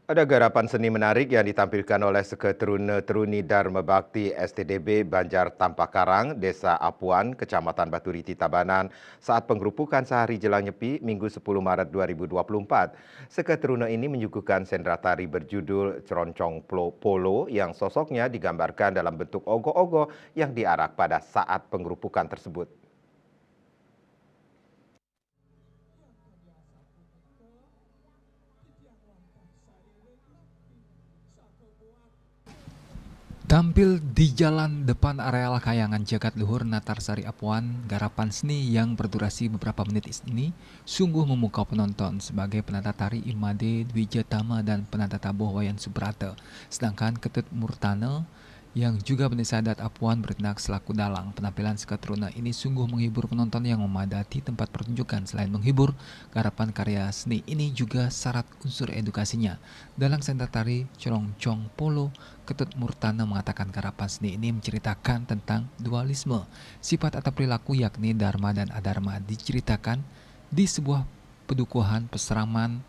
Ada garapan seni menarik yang ditampilkan oleh Seketeruna-Teruni Dharma Bakti STDB Banjar Tampakarang, Desa Apuan, Kecamatan Baturiti Tabanan saat penggerupukan sehari jelang Nyepi Minggu 10 Maret 2024. Seketeruna ini menyuguhkan sendera tari berjudul Ceroncong Polo yang sosoknya digambarkan dalam bentuk ogoh-ogoh yang diarak pada saat penggerupukan tersebut. Tampil di jalan depan areal Kayangan Jagat Luhur Natarsari Apuan, garapan seni yang berdurasi beberapa menit ini sungguh memukau penonton sebagai penata tari Imade Dwijatama dan penata tabuh Wayan Subrata. Sedangkan Ketut Murtana yang juga Pendeta Adat Apuan bertindak selaku dalang. Penampilan Seketeruna ini sungguh menghibur penonton yang memadati tempat pertunjukan. Selain menghibur, garapan karya seni ini juga syarat unsur edukasinya. Dalam sendera tari Ceroncong Polo, Ketut Murtana mengatakan garapan seni ini menceritakan tentang dualisme. Sifat atau perilaku yakni dharma dan adharma diceritakan di sebuah pedukuhan peseraman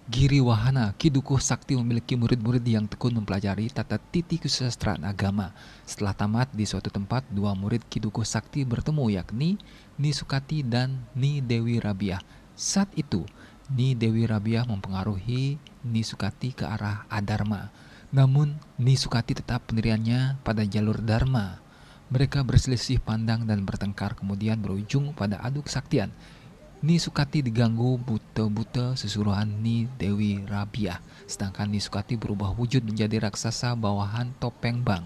Giri Wahana. Ki Dukuh Sakti memiliki murid-murid yang tekun mempelajari tata titi kesusastraan agama. Setelah tamat di suatu tempat, dua murid Ki Dukuh Sakti bertemu yakni Ni Sukati dan Ni Dewi Rabiah. Saat itu, Ni Dewi Rabiah mempengaruhi Ni Sukati ke arah adharma. Namun, Ni Sukati tetap pendiriannya pada jalur dharma. Mereka berselisih pandang dan bertengkar kemudian berujung pada adu kesaktian. Ni Sukati diganggu buta-buta sesuruhan Ni Dewi Rabiah, sedangkan Ni Sukati berubah wujud menjadi raksasa bawahan topeng bang.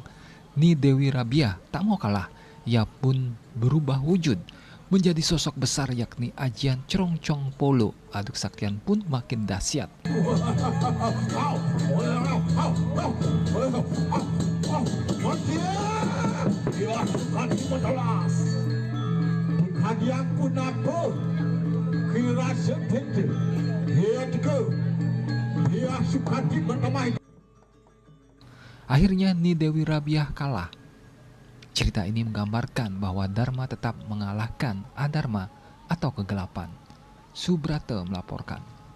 Ni Dewi Rabiah tak mau kalah, ia pun berubah wujud menjadi sosok besar yakni Ajian Ceroncong Polo. Adu kesaktian pun makin dahsyat. Akhirnya Ni Dewi Rabiah kalah. Cerita ini menggambarkan bahwa dharma tetap mengalahkan adharma atau kegelapan. Subrata melaporkan.